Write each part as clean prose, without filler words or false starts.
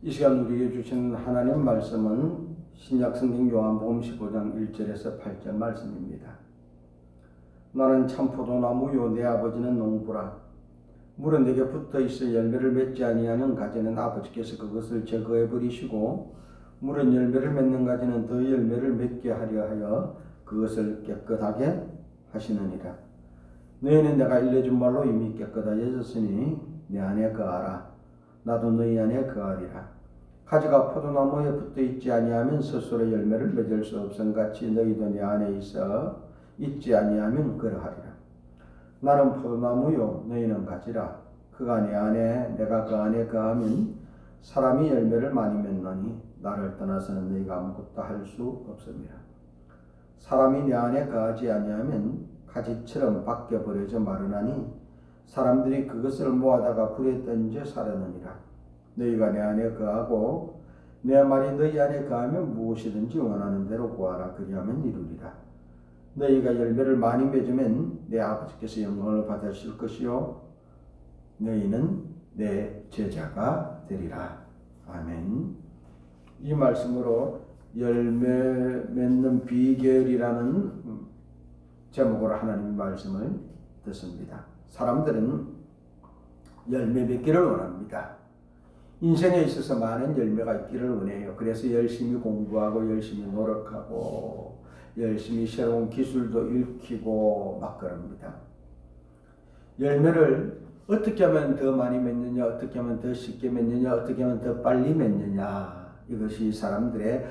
이 시간 우리에게 주시는 하나님 말씀은 신약성경 요한복음 15장 1절에서 8절 말씀입니다. 나는 참 포도나무요 내 아버지는 농부라. 물은 내게 붙어있어 열매를 맺지 아니하는 가지는 아버지께서 그것을 제거해 버리시고 물은 열매를 맺는 가지는 더 열매를 맺게 하려 하여 그것을 깨끗하게 하시느니라. 너희는 내가 일러준 말로 이미 깨끗하여졌으니 내 안에 거하라. 나도 너희 안에 거하리라. 가지가 포도나무에 붙어있지 아니하면 스스로 열매를 맺을 수 없음같이 너희도 내 안에 있어 있지 아니하면 그러하리라. 나는 포도나무요 너희는 가지라. 그가 내 안에 내가 그 안에 거하면 사람이 열매를 많이 맺노니 나를 떠나서는 너희가 아무것도 할 수 없음이라. 사람이 내 안에 거하지 아니하면 가지처럼 밖에 버려져 마르나니 사람들이 그것을 모아다가 불에 던져 사려느니라. 너희가 내 안에 거하고 내 말이 너희 안에 거하면 무엇이든지 원하는 대로 구하라. 그리하면 이루리라. 너희가 열매를 많이 맺으면 내 아버지께서 영광을 받으실 것이요 너희는 내 제자가 되리라. 아멘. 이 말씀으로 열매 맺는 비결이라는 제목으로 하나님의 말씀을 듣습니다. 사람들은 열매 맺기를 원합니다. 인생에 있어서 많은 열매가 있기를 원해요. 그래서 열심히 공부하고 열심히 노력하고 열심히 새로운 기술도 익히고 막 그럽니다. 열매를 어떻게 하면 더 많이 맺느냐, 어떻게 하면 더 쉽게 맺느냐, 어떻게 하면 더 빨리 맺느냐, 이것이 사람들의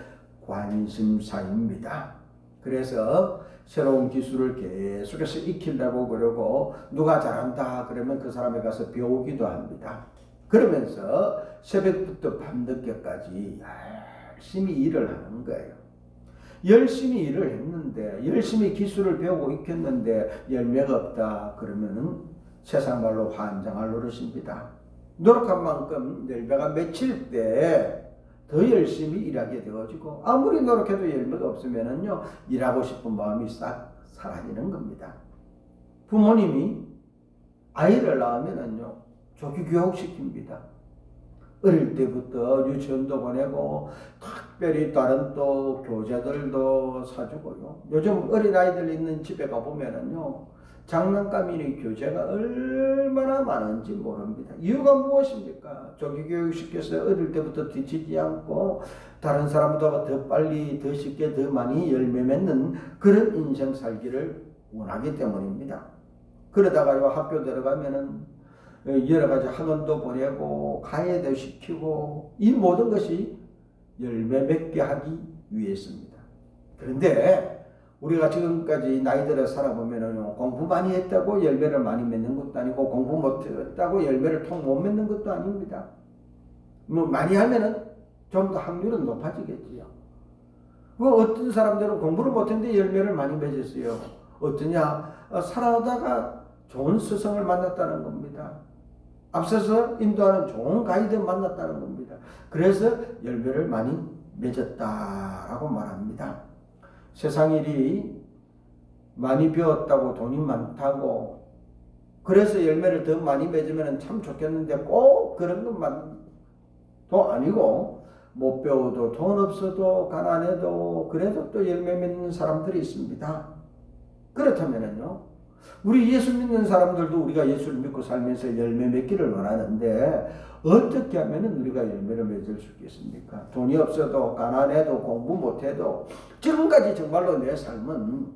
관심사입니다. 그래서 새로운 기술을 계속해서 익히려고 그러고 누가 잘한다 그러면 그 사람에 가서 배우기도 합니다. 그러면서 새벽부터 밤늦게까지 열심히 일을 하는 거예요. 열심히 일을 했는데 열심히 기술을 배우고 익혔는데 열매가 없다 그러면은 세상 말로 환장할 노릇입니다. 노력한 만큼 열매가 맺힐 때 더 열심히 일하게 되어지고 아무리 노력해도 열매가 없으면은요 일하고 싶은 마음이 싹 사라지는 겁니다. 부모님이 아이를 낳으면은요 조기 교육시킵니다. 어릴 때부터 유치원도 보내고 특별히 다른 또 교재들도 사주고요. 요즘 어린아이들 있는 집에 가보면은요 장난감이니 교재가 얼마나 많은지 모릅니다. 이유가 무엇입니까? 조기교육시켜서 어릴 때부터 뒤치지 않고 다른 사람보다 더 빨리 더 쉽게 더 많이 열매 맺는 그런 인생 살기를 원하기 때문입니다. 그러다가요 학교 들어가면은 여러 가지 학원도 보내고 가해도 시키고 이 모든 것이 열매 맺게 하기 위해서입니다. 그런데 우리가 지금까지 나이 들어 살아보면 공부 많이 했다고 열매를 많이 맺는 것도 아니고 공부 못했다고 열매를 통 못 맺는 것도 아닙니다. 뭐 많이 하면은 좀 더 확률은 높아지겠지요. 어떤 사람들은 공부를 못했는데 열매를 많이 맺었어요. 어떠냐? 살아가다가 좋은 스승을 만났다는 겁니다. 앞서서 인도하는 좋은 가이드 만났다는 겁니다. 그래서 열매를 많이 맺었다라고 말합니다. 세상 일이 많이 배웠다고 돈이 많다고 그래서 열매를 더 많이 맺으면 참 좋겠는데 꼭 그런 것만도 아니고 못 배워도 돈 없어도 가난해도 그래도 또 열매 맺는 사람들이 있습니다. 그렇다면요 우리 예수 믿는 사람들도 우리가 예수를 믿고 살면서 열매 맺기를 원하는데 어떻게 하면 우리가 열매를 맺을 수 있겠습니까? 돈이 없어도 가난해도 공부 못해도 지금까지 정말로 내 삶은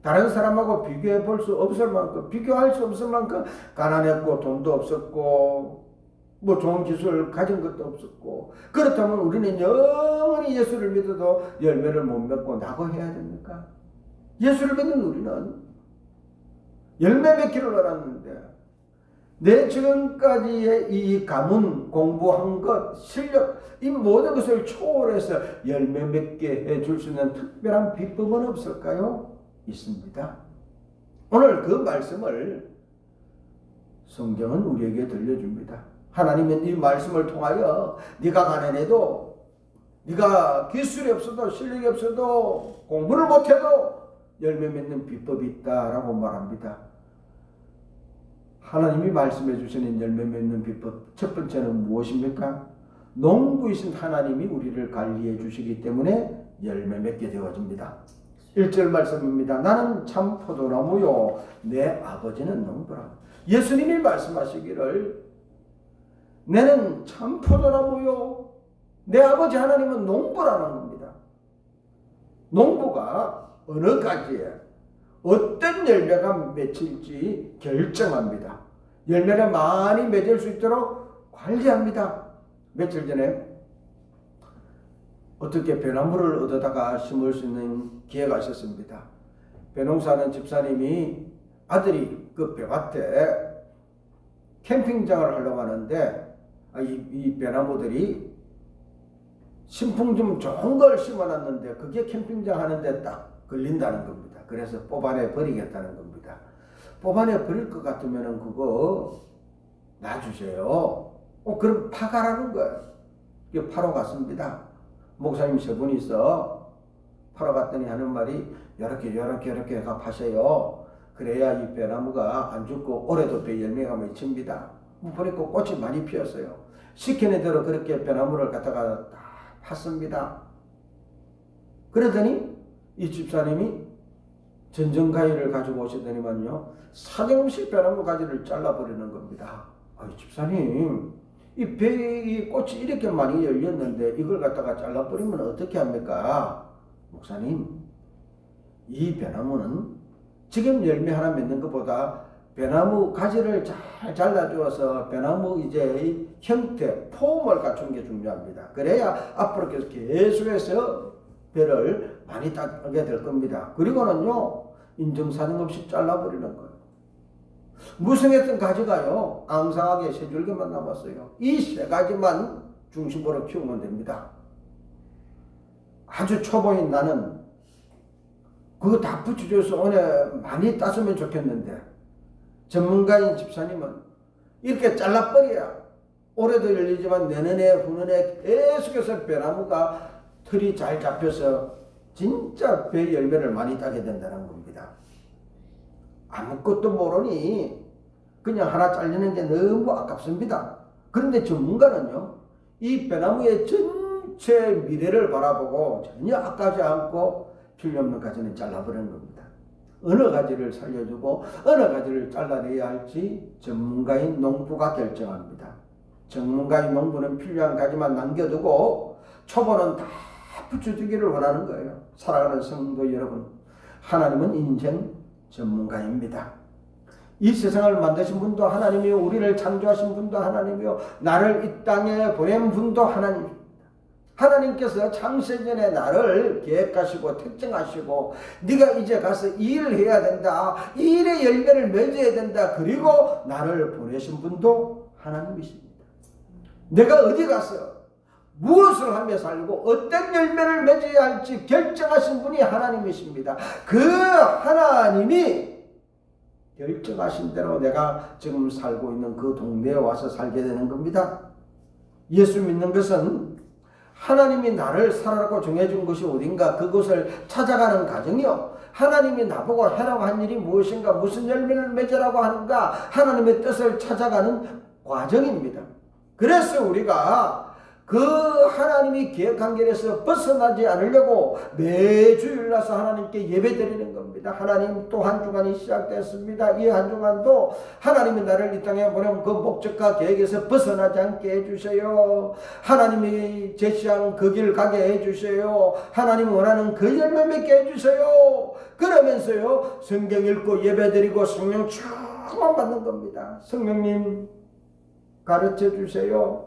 다른 사람하고 비교해 볼 수 없을 만큼 비교할 수 없을 만큼 가난했고 돈도 없었고 뭐 좋은 기술을 가진 것도 없었고 그렇다면 우리는 영원히 예수를 믿어도 열매를 못 맺고 낙오해야 됩니까? 예수를 믿는 우리는 열매 맺기를 원하는데 내 지금까지의 이 가문, 공부한 것, 실력 이 모든 것을 초월해서 열매 맺게 해줄 수 있는 특별한 비법은 없을까요? 있습니다. 오늘 그 말씀을 성경은 우리에게 들려줍니다. 하나님은 이 말씀을 통하여 네가 가난해도 네가 기술이 없어도 실력이 없어도 공부를 못해도 열매 맺는 비법이 있다라고 말합니다. 하나님이 말씀해 주시는 열매 맺는 비법 첫 번째는 무엇입니까? 농부이신 하나님이 우리를 관리해 주시기 때문에 열매 맺게 되어집니다. 1절 말씀입니다. 나는 참 포도나무요 내 아버지는 농부라. 예수님이 말씀하시기를 내는 참 포도나무요 내 아버지 하나님은 농부라는 겁니다. 농부가 어느 가지에 어떤 열매가 맺힐지 결정합니다. 열매를 많이 맺을 수 있도록 관리합니다. 며칠 전에 어떻게 배나무를 얻어다가 심을 수 있는 기회가 있었습니다. 배농사하는 집사님이 아들이 그 벼밭에 캠핑장을 하려고 하는데 이 배나무들이 신풍 좀 좋은 걸 심어놨는데 그게 캠핑장 하는데 딱 걸린다는 겁니다. 그래서 뽑아내 버리겠다는 겁니다. 뽑아내 버릴 것 같으면 그거 놔주세요. 그럼 파가라는 거예요. 파러 갔습니다. 목사님 세 분이 있어. 파러 갔더니 하는 말이 이렇게 가 파세요. 그래야 이 배나무가 안 죽고 올해도 배 열매가 맺힙니다. 보니까 꽃이 많이 피었어요. 시키는 대로 그렇게 배나무를 갖다가 다 팠습니다. 그러더니 이 집사님이 전정가위를 가지고 오시더니만요, 사정없이 배나무 가지를 잘라버리는 겁니다. 집사님, 이 꽃이 이렇게 많이 열렸는데 이걸 갖다가 잘라버리면 어떻게 합니까? 목사님, 이 배나무는 지금 열매 하나 맺는 것보다 배나무 가지를 잘 잘라주어서 배나무 이제 형태, 폼을 갖춘 게 중요합니다. 그래야 앞으로 계속해서 배를 많이 따게 될 겁니다. 그리고는요, 인정사정 없이 잘라버리는 거예요. 무성했던 가지가요, 앙상하게 세 줄기만 남았어요. 이 세 가지만 중심으로 키우면 됩니다. 아주 초보인 나는 그거 다 붙여줘서 오늘 많이 땄으면 좋겠는데, 전문가인 집사님은 이렇게 잘라버려야 올해도 열리지만 내년에 후년에 계속해서 배나무가 틀이 잘 잡혀서 진짜 배 열매를 많이 따게 된다는 겁니다. 아무것도 모르니 그냥 하나 잘리는 게 너무 아깝습니다. 그런데 전문가는요, 이 배나무의 전체 미래를 바라보고 전혀 아깝지 않고 필요 없는 가지는 잘라버리는 겁니다. 어느 가지를 살려주고 어느 가지를 잘라내야 할지 전문가인 농부가 결정합니다. 전문가인 농부는 필요한 가지만 남겨두고 초보는 다 붙여주기를 원하는 거예요. 사랑하는 성도 여러분, 하나님은 인생 전문가입니다. 이 세상을 만드신 분도 하나님이요, 우리를 창조하신 분도 하나님이요, 나를 이 땅에 보낸 분도 하나님입니다. 하나님께서 창세전에 나를 계획하시고 특정하시고 네가 이제 가서 이 일을 해야 된다, 이 일의 열매를 맺어야 된다, 그리고 나를 보내신 분도 하나님이십니다. 내가 어디 가서 무엇을 하며 살고 어떤 열매를 맺어야 할지 결정하신 분이 하나님이십니다. 그 하나님이 결정하신 대로 내가 지금 살고 있는 그 동네에 와서 살게 되는 겁니다. 예수 믿는 것은 하나님이 나를 살아라고 정해준 것이 어딘가 그곳을 찾아가는 과정이요, 하나님이 나보고 해라고 한 일이 무엇인가, 무슨 열매를 맺으라고 하는가, 하나님의 뜻을 찾아가는 과정입니다. 그래서 우리가 그 하나님이 계획한 길에서 벗어나지 않으려고 매주일 나서 하나님께 예배드리는 겁니다. 하나님, 또 한 주간이 시작됐습니다. 이 한 주간도 하나님이 나를 이 땅에 보낸 그 목적과 계획에서 벗어나지 않게 해주세요. 하나님이 제시한 그 길 가게 해주세요. 하나님이 원하는 그 열매 맺게 해주세요. 그러면서요, 성경 읽고 예배드리고 성령 충만 받는 겁니다. 성령님 가르쳐 주세요.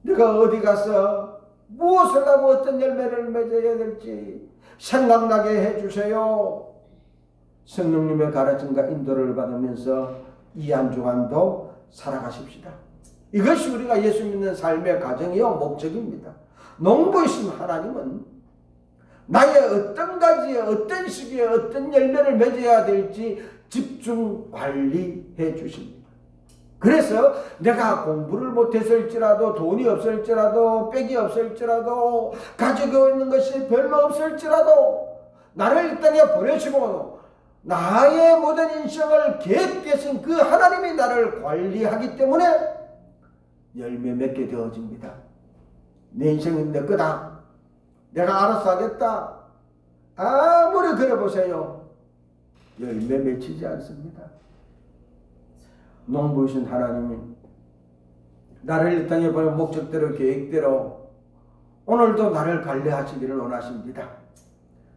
네가 어디 가서 무엇을 하고 어떤 열매를 맺어야 될지 생각나게 해주세요. 성령님의 가르침과 인도를 받으면서 이 한 주간도 살아가십시다. 이것이 우리가 예수 믿는 삶의 과정이요, 목적입니다. 농부이신 하나님은 나의 어떤 가지에 어떤 시기에 어떤 열매를 맺어야 될지 집중 관리해 주십니다. 그래서 내가 공부를 못했을지라도, 돈이 없을지라도, 빽이 없을지라도, 가지고 있는 것이 별로 없을지라도 나를 이 땅에 보내시고 나의 모든 인생을 계획하신 그 하나님이 나를 관리하기 때문에 열매 맺게 되어집니다. 내 인생은 내 거다. 내가 알아서 하겠다. 아무리 그래 보세요. 열매 맺히지 않습니다. 농부이신 하나님이 나를 이 땅에 보낸 목적대로 계획대로 오늘도 나를 관리하시기를 원하십니다.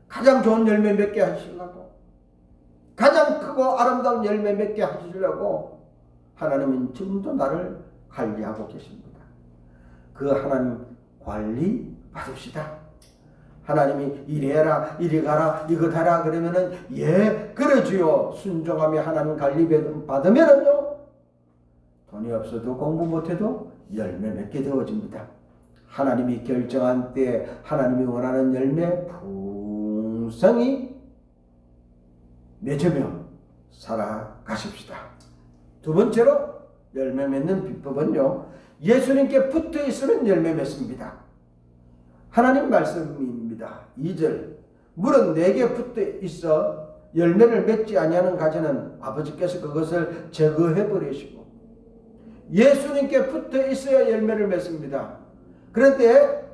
가장 좋은 열매 맺게 하시려고, 가장 크고 아름다운 열매 맺게 하시려고 하나님은 지금도 나를 관리하고 계십니다. 그 하나님 관리 받읍시다. 하나님이 이래라 이리 가라 이거 하라 그러면은 예 그래 주요 순종하며 하나님 관리 받으면은요 돈이 없어도 공부 못해도 열매 맺게 되어집니다. 하나님이 결정한 때 하나님이 원하는 열매 풍성히 맺으며 살아가십시다. 두 번째로 열매 맺는 비법은요, 예수님께 붙어 있으면 열매 맺습니다. 하나님 말씀입니다. 2절 물은 내게 붙어 있어 열매를 맺지 아니하는 가지는 아버지께서 그것을 제거해 버리시고, 예수님께 붙어 있어야 열매를 맺습니다. 그런데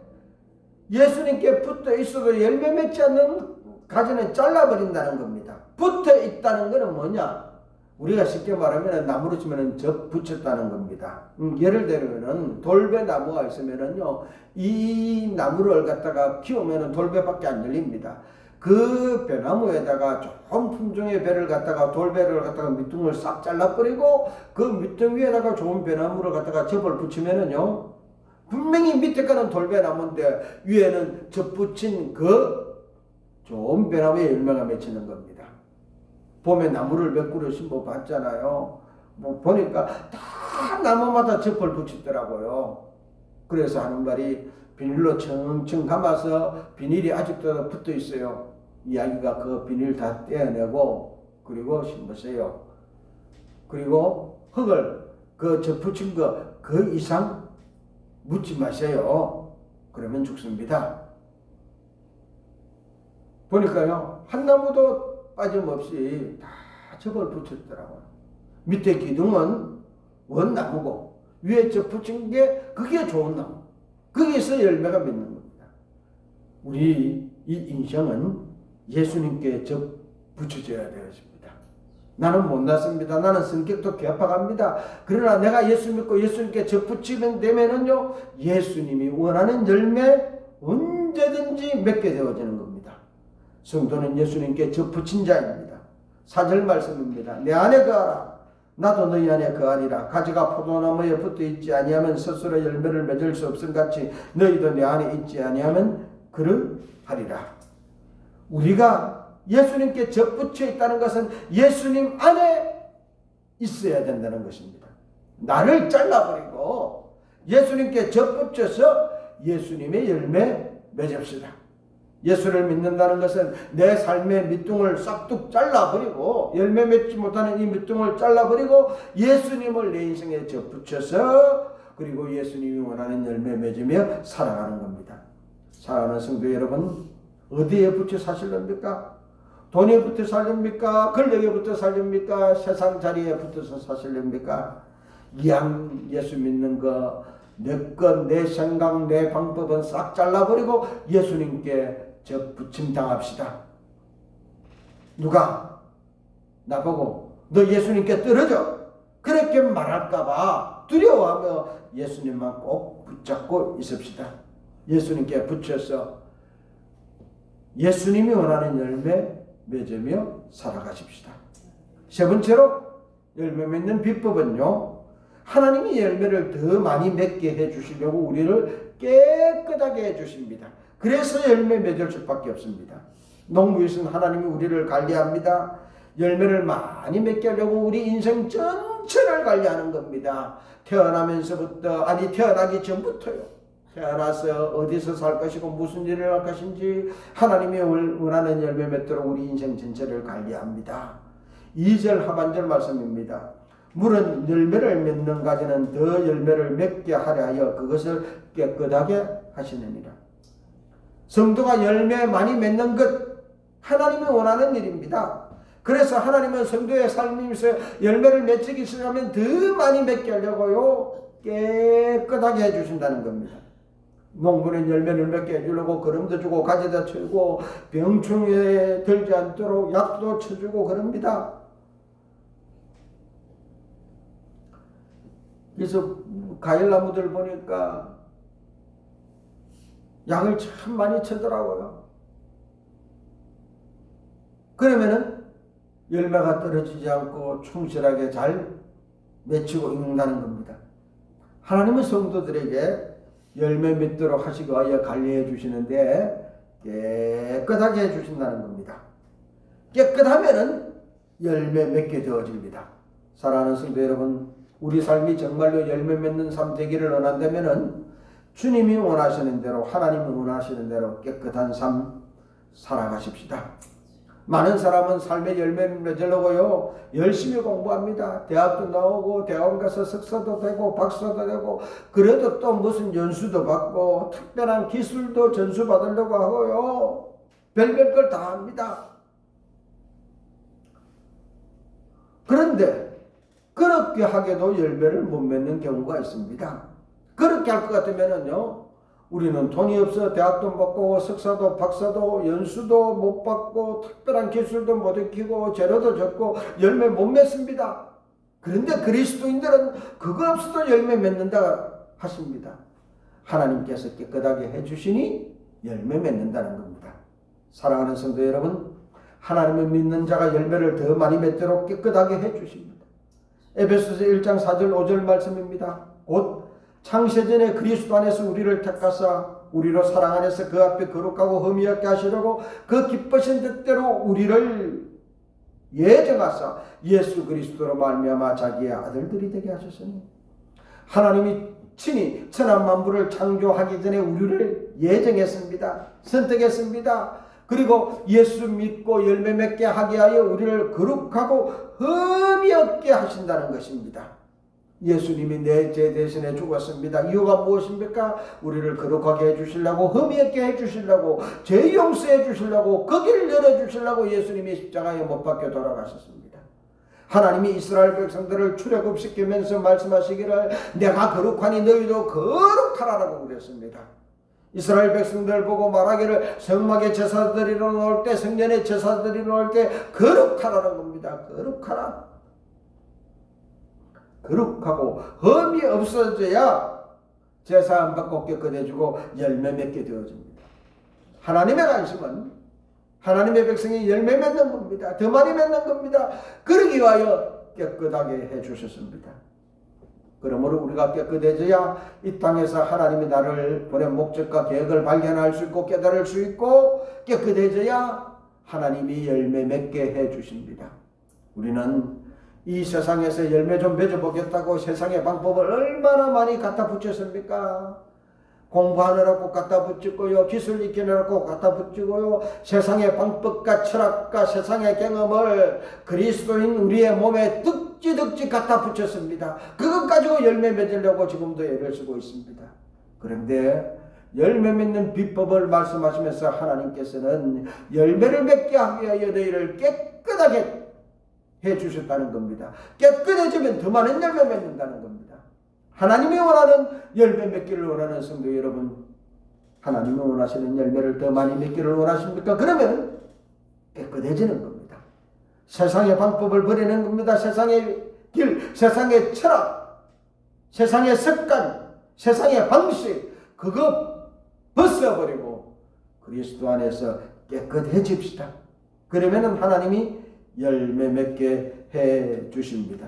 예수님께 붙어 있어도 열매 맺지 않는 가지는 잘라버린다는 겁니다. 붙어 있다는 것은 뭐냐? 우리가 쉽게 말하면 나무로 치면 접 붙였다는 겁니다. 예를 들면 돌배나무가 있으면요, 이 나무를 갖다가 키우면 돌배밖에 안 열립니다. 그 배나무에다가 좋은 품종의 배를 갖다가 돌배를 갖다가 밑둥을 싹 잘라버리고 그 밑둥 위에다가 좋은 배나무를 갖다가 접을 붙이면은요, 분명히 밑에 거는 돌배나무인데 위에는 접 붙인 그 좋은 배나무에 열매가 맺히는 겁니다. 봄에 나무를 몇 그루 심어 봤잖아요. 뭐 보니까 다 나무마다 접을 붙이더라고요. 그래서 하는 말이 비닐로 청청 감아서 비닐이 아직도 붙어 있어요. 이야기가 그 비닐 다 떼어내고 그리고 심으세요. 그리고 흙을 그 접 붙인 거 그 이상 묻지 마세요. 그러면 죽습니다. 보니까요, 한 나무도 빠짐없이 다 접을 붙였더라고요. 밑에 기둥은 원나무고 위에 접 붙인 게 그게 좋은 나무. 거기서 열매가 맺는 겁니다. 우리 이 인생은 예수님께 접 붙여줘야 되었습니다. 나는 못났습니다. 나는 성격도 괴팍합니다. 그러나 내가 예수 믿고 예수님께 접 붙이면 되면은요, 예수님이 원하는 열매 언제든지 맺게 되어지는 겁니다. 성도는 예수님께 접 붙인 자입니다. 4절 말씀입니다. 내 안에 거하라. 나도 너희 안에 거하리라. 가지가 포도나무에 붙어 있지 아니하면 스스로 열매를 맺을 수 없음 같이 너희도 내 안에 있지 아니하면 그러하리라. 우리가 예수님께 접 붙여 있다는 것은 예수님 안에 있어야 된다는 것입니다. 나를 잘라버리고 예수님께 접 붙여서 예수님의 열매 맺읍시다. 예수를 믿는다는 것은 내 삶의 밑둥을 싹둑 잘라버리고 열매 맺지 못하는 이 밑둥을 잘라버리고 예수님을 내 인생에 접붙여서 그리고 예수님이 원하는 열매 맺으며 살아가는 겁니다. 사랑하는 성도 여러분, 어디에 붙여 사실랍니까? 돈에 붙어 살렵니까? 권력에 붙어 살렵니까? 세상 자리에 붙어서 사실랍니까? 이왕 예수 믿는 거 내 것, 내 생각, 내 방법은 싹 잘라버리고 예수님께 저 붙임 당합시다. 누가 나보고 너 예수님께 떨어져 그렇게 말할까봐 두려워하며 예수님만 꼭 붙잡고 있읍시다. 예수님께 붙여서 예수님이 원하는 열매 맺으며 살아가십시다. 세 번째로 열매 맺는 비법은요, 하나님이 열매를 더 많이 맺게 해주시려고 우리를 깨끗하게 해주십니다. 그래서 열매 맺을 수밖에 없습니다. 농부이신 하나님이 우리를 관리합니다. 열매를 많이 맺게 하려고 우리 인생 전체를 관리하는 겁니다. 태어나면서부터, 아니 태어나기 전부터요. 태어나서 어디서 살 것이고 무슨 일을 할 것인지 하나님이 원하는 열매 맺도록 우리 인생 전체를 관리합니다. 2절 하반절 말씀입니다. 물은 열매를 맺는 가지는 더 열매를 맺게 하려 하여 그것을 깨끗하게 하시느니라. 성도가 열매 많이 맺는 것 하나님이 원하는 일입니다. 그래서 하나님은 성도의 삶에서 열매를 맺기 시작하면 더 많이 맺게 하려고요 깨끗하게 해주신다는 겁니다. 농부는 열매를 맺게 해주려고 거름도 주고 가지다 쳐주고 병충해에 들지 않도록 약도 쳐주고 그럽니다. 그래서 과일나무들 보니까 약을 참 많이 치더라고요. 그러면은 열매가 떨어지지 않고 충실하게 잘 맺히고 익는다는 겁니다. 하나님은 성도들에게 열매 맺도록 하시기 위하여 관리해 주시는데 깨끗하게 해 주신다는 겁니다. 깨끗하면은 열매 맺게 되어집니다. 사랑하는 성도 여러분, 우리 삶이 정말로 열매 맺는 삶 되기를 원한다면은 주님이 원하시는 대로, 하나님이 원하시는 대로 깨끗한 삶 살아가십시다. 많은 사람은 삶의 열매를 맺으려고요 열심히 공부합니다. 대학도 나오고 대학원 가서 석사도 되고 박사도 되고, 그래도 또 무슨 연수도 받고 특별한 기술도 전수 받으려고 하고요 별별 걸 다 합니다. 그런데 그렇게 하게도 열매를 못 맺는 경우가 있습니다. 그렇게 할 것 같으면은요 우리는 돈이 없어 대학도 못 받고 석사도 박사도 연수도 못 받고 특별한 기술도 못 익히고 재료도 적고 열매 못 맺습니다. 그런데 그리스도인들은 그거 없어도 열매 맺는다 하십니다. 하나님께서 깨끗하게 해주시니 열매 맺는다는 겁니다. 사랑하는 성도 여러분, 하나님을 믿는 자가 열매를 더 많이 맺도록 깨끗하게 해주십니다. 에베소서 1장 4절 5절 말씀입니다. 곧 창세전에 그리스도 안에서 우리를 택하사 우리로 사랑 안에서 그 앞에 거룩하고 흠이 없게 하시려고 그 기쁘신 뜻대로 우리를 예정하사 예수 그리스도로 말미암아 자기의 아들들이 되게 하셨으니, 하나님이 친히 천하 만물을 창조하기 전에 우리를 예정했습니다. 선택했습니다. 그리고 예수 믿고 열매 맺게 하게 하여 우리를 거룩하고 흠이 없게 하신다는 것입니다. 예수님이 내 죄 대신에 죽었습니다. 이유가 무엇입니까? 우리를 거룩하게 해주시려고, 흠이 없게 해주시려고, 죄 용서해 주시려고, 그 길을 열어주시려고 예수님이 십자가에 못 박혀 돌아가셨습니다. 하나님이 이스라엘 백성들을 출애굽시키면서 말씀하시기를 내가 거룩하니 너희도 거룩하라고 그랬습니다. 이스라엘 백성들 보고 말하기를 성막의 제사드리러 나올 때, 성전의 제사드리러 나올 때 거룩하라는 겁니다. 거룩하라. 거룩하고 흠이 없어져야 제사 안 받고 깨끗해지고 열매 맺게 되어집니다. 하나님의 관심은 하나님의 백성이 열매 맺는 겁니다. 더 많이 맺는 겁니다. 그러기 위하여 깨끗하게 해주셨습니다. 그러므로 우리가 깨끗해져야 이 땅에서 하나님이 나를 보낸 목적과 계획을 발견할 수 있고 깨달을 수 있고, 깨끗해져야 하나님이 열매 맺게 해주십니다. 우리는 이 세상에서 열매 좀 맺어보겠다고 세상의 방법을 얼마나 많이 갖다 붙였습니까? 공부하느라고 갖다 붙이고요, 기술 익히느라고 갖다 붙이고요, 세상의 방법과 철학과 세상의 경험을 그리스도인 우리의 몸에 득지 갖다 붙였습니다. 그것 가지고 열매 맺으려고 지금도 애를 쓰고 있습니다. 그런데 열매 맺는 비법을 말씀하시면서 하나님께서는 열매를 맺게 하기 위하여 너희를 깨끗하게 해주셨다는 겁니다. 깨끗해지면 더 많은 열매 맺는다는 겁니다. 하나님이 원하는 열매 맺기를 원하는 성도 여러분, 하나님이 원하시는 열매를 더 많이 맺기를 원하십니까? 그러면 깨끗해지는 겁니다. 세상의 방법을 버리는 겁니다. 세상의 길, 세상의 철학, 세상의 습관, 세상의 방식, 그거 벗어버리고 그리스도 안에서 깨끗해집시다. 그러면 하나님이 열매 맺게 해 주십니다.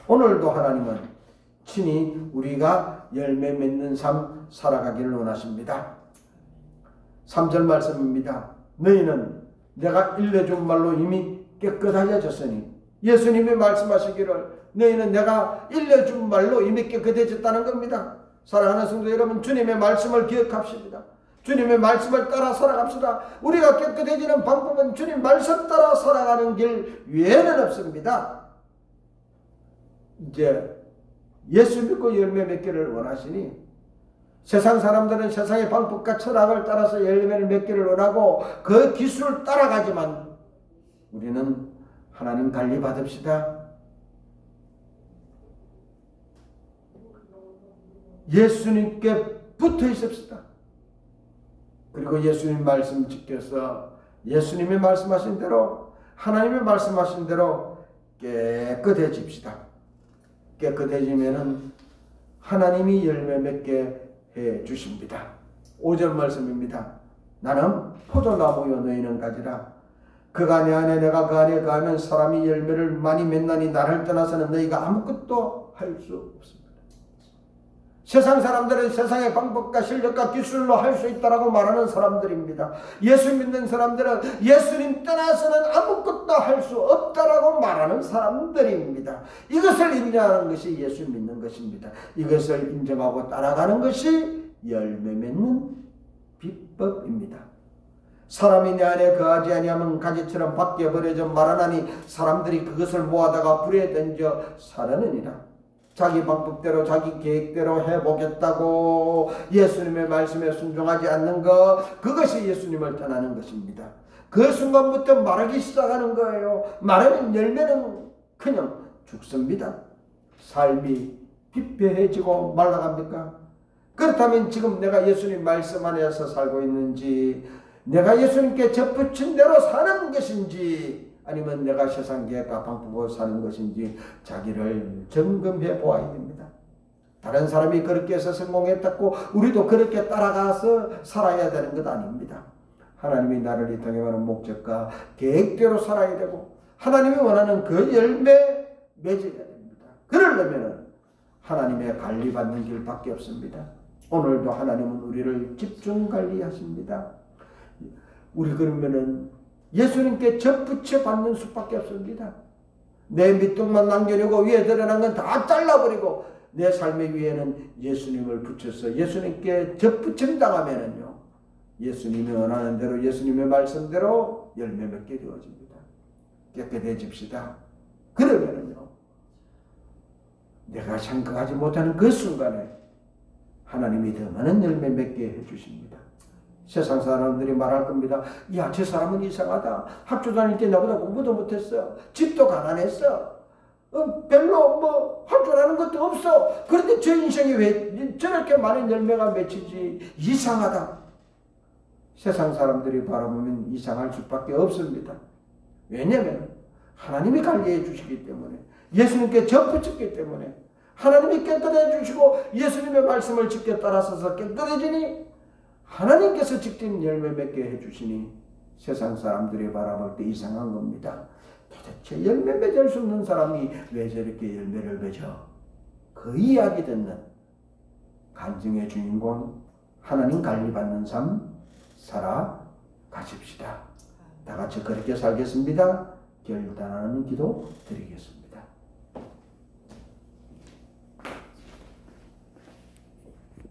오늘도 하나님은 친히 우리가 열매 맺는 삶 살아가기를 원하십니다. 3절 말씀입니다. 너희는 내가 일러준 말로 이미 깨끗하여졌으니, 예수님이 말씀하시기를 너희는 내가 일러준 말로 이미 깨끗해졌다는 겁니다. 사랑하는 성도 여러분, 주님의 말씀을 기억합시다. 주님의 말씀을 따라 살아갑시다. 우리가 깨끗해지는 방법은 주님 말씀 따라 살아가는 길 외에는 없습니다. 이제 예수 믿고 열매 맺기를 원하시니, 세상 사람들은 세상의 방법과 철학을 따라서 열매를 맺기를 원하고 그 기술을 따라가지만, 우리는 하나님 관리 받읍시다. 예수님께 붙어 있읍시다. 그리고 예수님 말씀 지켜서 예수님이 말씀하신 대로 하나님이 말씀하신 대로 깨끗해집시다. 깨끗해지면은 하나님이 열매 맺게 해 주십니다. 5절 말씀입니다. 나는 포도나무여 너희는 가지라. 그가 내 안에 내가 그 안에 거하면 사람이 열매를 많이 맺나니 나를 떠나서는 너희가 아무것도 할 수 없습니다. 세상 사람들은 세상의 방법과 실력과 기술로 할 수 있다라고 말하는 사람들입니다. 예수 믿는 사람들은 예수님 떠나서는 아무것도 할 수 없다라고 말하는 사람들입니다. 이것을 인정하는 것이 예수 믿는 것입니다. 이것을 인정하고 따라가는 것이 열매 맺는 비법입니다. 사람이 내 안에 거하지 아니하면 가지처럼 밖에 버려져 말하나니 사람들이 그것을 모아다가 불에 던져 사르느니라. 자기 방법대로 자기 계획대로 해보겠다고 예수님의 말씀에 순종하지 않는 것, 그것이 예수님을 떠나는 것입니다. 그 순간부터 말하기 시작하는 거예요. 말하면 열매는 그냥 죽습니다. 삶이 피폐해지고 말라갑니까? 그렇다면 지금 내가 예수님 말씀 안에서 살고 있는지, 내가 예수님께 접붙인 대로 사는 것인지, 아니면 내가 세상 계획과 방법으로 사는 것인지 자기를 점검해 보아야 됩니다. 다른 사람이 그렇게 해서 성공했다고 우리도 그렇게 따라가서 살아야 되는 것 아닙니다. 하나님이 나를 이 땅에 가는 목적과 계획대로 살아야 되고 하나님이 원하는 그 열매 맺어야 됩니다. 그러려면 하나님의 관리받는 길밖에 없습니다. 오늘도 하나님은 우리를 집중 관리하십니다. 우리 그러면은 예수님께 접붙여 받는 수밖에 없습니다. 내 밑둥만 남겨놓고 위에 드러난 건 다 잘라버리고 내 삶의 위에는 예수님을 붙여서 예수님께 접붙임 당하면은요, 예수님이 원하는 대로 예수님의 말씀대로 열매 맺게 되어집니다. 깨끗해집시다. 그러면은요, 내가 생각하지 못하는 그 순간에 하나님이 더 많은 열매 맺게 해주십니다. 세상 사람들이 말할 겁니다. 야, 저 사람은 이상하다. 학교 다닐 때 나보다 공부도 못했어. 집도 가난했어. 별로 할 줄 아는 것도 없어. 그런데 저 인생이 왜 저렇게 많은 열매가 맺히지? 이상하다. 세상 사람들이 바라보면 이상할 수밖에 없습니다. 왜냐하면 하나님이 관리해 주시기 때문에, 예수님께 접붙였기 때문에, 하나님이 깨끗해 주시고 예수님의 말씀을 지켜 따라서서 깨끗해지니 하나님께서 직접 열매 맺게 해주시니 세상 사람들이 바라볼 때 이상한 겁니다. 도대체 열매 맺을 수 없는 사람이 왜 저렇게 열매를 맺어? 그 이야기 듣는 간증의 주인공, 하나님 관리받는 삶 살아가십시다. 다 같이 그렇게 살겠습니다. 결단하는 기도 드리겠습니다.